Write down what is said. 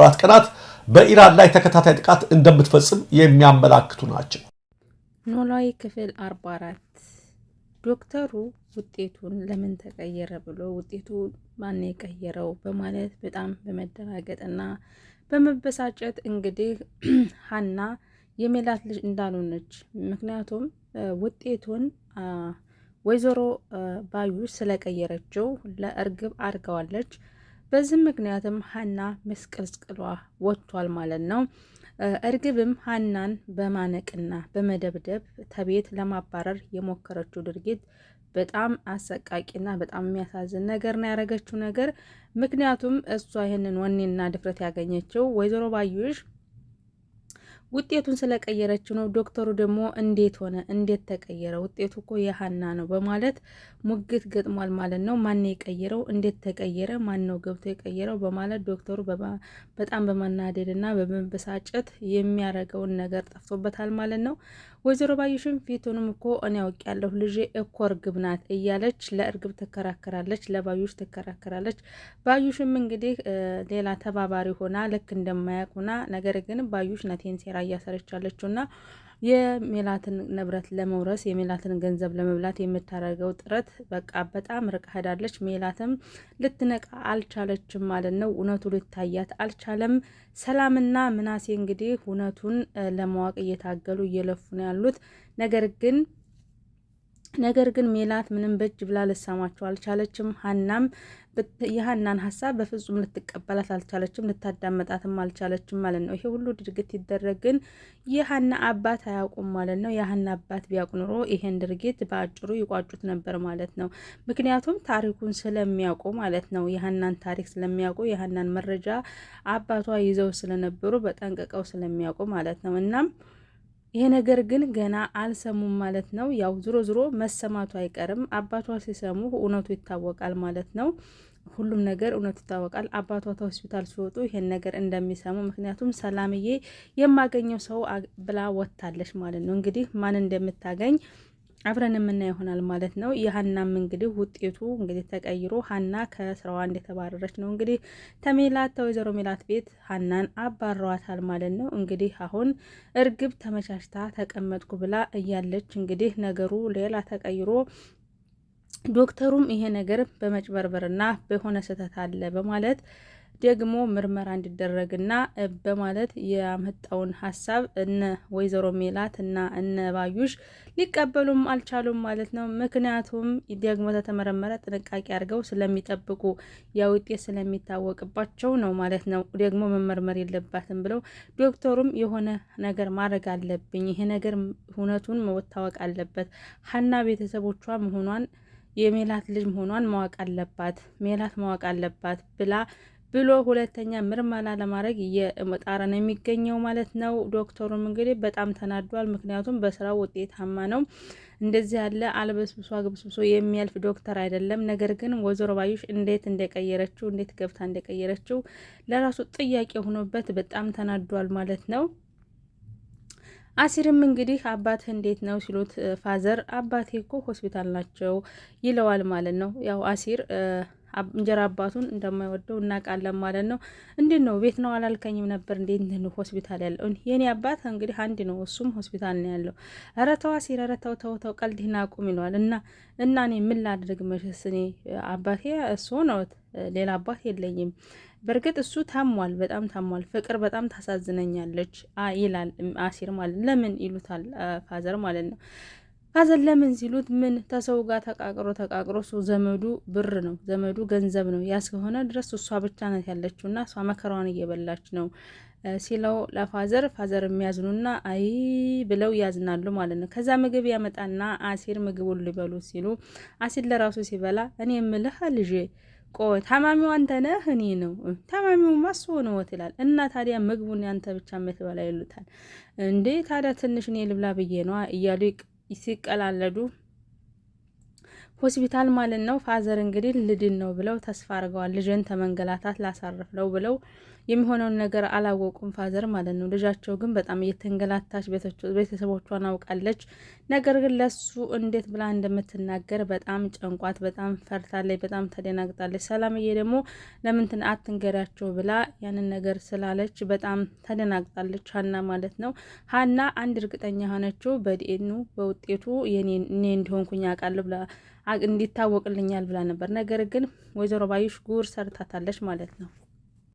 4 ቀናት በኢራን ላይ ተከታታይ ጥቃት እንደምትፈጽም የሚያመላክቱ ናቸው። ኖላዊ ክፍል 44 ዶክተሩ ውጤቱን ለምን ተቀየረ ብሎ ውጤቱ ማን የቀየረው በማለት በጣም በመደናገጥና በመበሳጨት እንግዲህ ሀና የሜላት ልጅ እንዳልሆነች ምክንያቱም ውጤቱን ወይዘሮ ባዩሽ ስለቀየረችው ለእርግብ አድርገዋለች። በዚህ ምክንያትም ሀና መስቀልቅሏ ወጥቷል ማለት ነው። እርግብም ሀናን በማነቅና በመደብደብ ተቤት ለማባረር የሞከረችው ድርጊት በጣም አሰቃቂና በጣም የሚያሳዝን ነገር ነው ያደረገችው ነገር። ምክንያቱም እሷ ይህንን ወኔና ድፍረት ያገኘችው ወይዘሮ ባዩሽ ውጤቱን ስለቀየረችው ነው። ዶክተሩ ደግሞ እንዴት ሆነ እንዴት ተቀየረ ውጤቱ እኮ የሀና ነው በማለት ሙግት ገጥሟል ማለት ነው። ማን የቀየረው እንዴት ተቀየረ ማን ነው ገብቶ የቀየረው በማለት ዶክተሩ በጣም በማናደድና በመበሳጨት የሚያደርገውን ነገር ጠፍቶበታል ማለት ነው። ወይዘሮ ባዩሽም ፊቱንም እኮ እኔ ያውቃለሁ ልጄ እኮ እርግብ ናት እያለች ለእርግብ ትከራከራለች፣ ለባዩሽ ትከራከራለች። ባዩሽም እንግዲህ ሌላ ተባባሪ ሆና ልክ እንደማያውቅ ሆና ነገር ግን ባዩሽ ነቴን ሴራ እያሰረቻለችውና የሜላትን ንብረት ለመውረስ የሜላትን ገንዘብ ለመብላት የምታደርገው ጥረት በቃ በጣም ርቃ ሄዳለች። ሜላትም ልትነቃ አልቻለችም ማለት ነው። እውነቱ ሊታያት አልቻለም። ሰላምና ምናሴ እንግዲህ እውነቱን ለማወቅ እየታገሉ እየለፉ ነው ያሉት። ነገር ግን ሜላት ምንም በእጅ ብላ ልሰማቸው አልቻለችም። ሀናም የሀናን ሀሳብ በፍጹም ልትቀበላት አልቻለችም፣ ልታዳመጣትም አልቻለችም ማለት ነው። ይሄ ሁሉ ድርጊት ይደረግ ግን የሀና አባት አያውቁም ማለት ነው። የሀና አባት ቢያውቁ ኑሮ ይሄን ድርጊት በአጭሩ ይቋጩት ነበር ማለት ነው። ምክንያቱም ታሪኩን ስለሚያውቁ ማለት ነው። የሀናን ታሪክ ስለሚያውቁ የሀናን መረጃ አባቷ ይዘው ስለነበሩ በጠንቅቀው ስለሚያውቁ ማለት ነው። እናም ይሄ ነገር ግን ገና አልሰሙም ማለት ነው። ያው ዝሮ መሰማቱ አይቀርም። አባቷ ሲሰሙ እውነቱ ይታወቃል ማለት ነው። ሁሉም ነገር እውነቱ ይታወቃል። አባቷ ከሆስፒታል ሲወጡ ይሄን ነገር እንደሚሰሙ ምክንያቱም ሰላምዬ የማገኘው ሰው ብላ ወጥታለች ማለት ነው። እንግዲህ ማን እንደምታገኝ አብረን የምናየው ይሆናል ማለት ነው። የሀናም እንግዲህ ውጤቱ እንግዲህ ተቀይሮ ሀና ከስራዋ እንደተባረረች ነው እንግዲህ ተሜላት ወይዘሮ ሜላት ቤት ሀናን አባረዋታል ማለት ነው። እንግዲህ አሁን እርግብ ተመቻችታ ተቀመጥኩ ብላ እያለች እንግዲህ ነገሩ ሌላ ተቀይሮ ዶክተሩም ይሄ ነገር በመጭበርበርና በሆነ ስህተት አለ በማለት ደግሞ ምርመራ እንዲደረግና በማለት ያመጣውን ሀሳብ እነ ወይዘሮ ሜላት እና እነ ባዩሽ ሊቀበሉም አልቻሉም ማለት ነው። ምክንያቱም ደግሞ ተተመረመረ ጥንቃቄ አድርገው ስለሚጠብቁ ያ ውጤት ስለሚታወቅባቸው ነው ማለት ነው። ደግሞ መመርመር የለባትም ብለው ዶክተሩም የሆነ ነገር ማድረግ አለብኝ፣ ይሄ ነገር እውነቱን መታወቅ አለበት፣ ሀና ቤተሰቦቿ መሆኗን የሜላት ልጅ መሆኗን ማወቅ አለባት፣ ሜላት ማወቅ አለባት ብሎ ሁለተኛ ምርመራ ለማድረግ እየጣረ ነው የሚገኘው ማለት ነው። ዶክተሩም እንግዲህ በጣም ተናዷል። ምክንያቱም በስራው ውጤታማ ነው። እንደዚህ ያለ አልበስብሶ አግብስብሶ የሚያልፍ ዶክተር አይደለም። ነገር ግን ወይዘሮ ባዩሽ እንዴት እንደቀየረችው እንዴት ገብታ እንደቀየረችው ለራሱ ጥያቄ ሆኖበት በጣም ተናዷል ማለት ነው። አሲርም እንግዲህ አባትህ እንዴት ነው ሲሉት ፋዘር አባቴ እኮ ሆስፒታል ናቸው ይለዋል ማለት ነው። ያው አሲር እንጀራ አባቱን እንደማይወደው እናውቃለን ማለት ነው። እንዴት ነው ቤት ነው አላልከኝም ነበር እንዴት ነው ሆስፒታል ያለው? የኔ አባት እንግዲህ አንድ ነው እሱም ሆስፒታል ነው ያለው። ኧረ ተው አሲር ኧረ ተው ቀልድህን አቁም ይለዋል። እና እኔ ምን ላድርግ መቼስ እኔ አባቴ እሱ ነው ሌላ አባት የለኝም። በእርግጥ እሱ ታሟል፣ በጣም ታሟል። ፍቅር በጣም ታሳዝነኛለች ይላል አሲር ማለት ለምን ይሉታል ፋዘር ማለት ነው። ፋዘር ለምን ሲሉት ምን ተሰው ጋር ተቃቅሮ እሱ ዘመዱ ብር ነው ዘመዱ ገንዘብ ነው ያስከሆነ ድረስ እሷ ብቻ ናት ያለችውና እሷ መከራዋን እየበላች ነው ሲለው ለፋዘር የሚያዝኑና አይ ብለው ያዝናሉ ማለት ነው። ከዛ ምግብ ያመጣና አሲር ምግቡን ሊበሉ ሲሉ አሲር ለራሱ ሲበላ እኔ የምልህ ልጄ ቆይ ታማሚው አንተ ነህ እኔ ነው? ታማሚው ማስ ነው ይላል። እና ታዲያ ምግቡን ያንተ ብቻ የምትበላ ይሉታል። እንዴ ታዲያ ትንሽ እኔ ልብላ ብዬ ነው እያሉ ሲቀላለዱ ሆስፒታል ማለት ነው። ፋዘር እንግዲህ ልድን ነው ብለው ተስፋ አድርገዋል። ልጅን ተመንገላታት ላሳርፍ ነው ብለው የሚሆነውን ነገር አላወቁም ፋዘር ማለት ነው። ልጃቸው ግን በጣም እየተንገላታች ቤተሰቦቿን አውቃለች። ነገር ግን ለሱ እንዴት ብላ እንደምትናገር በጣም ጨንቋት፣ በጣም ፈርታለች፣ በጣም ተደናግጣለች። ሰላምዬ ደግሞ ለምን አትንገሪያቸው ብላ ያንን ነገር ስላለች በጣም ተደናግጣለች ሀና ማለት ነው። ሀና አንድ እርግጠኛ ሆነችው በዲኤንኤ በውጤቱ እኔ እንዲሆንኩኝ አውቃለሁ ብላ እንዲታወቅልኛል ብላ ነበር። ነገር ግን ወይዘሮ ባዩሽ ጉር ሰርታታለች ማለት ነው።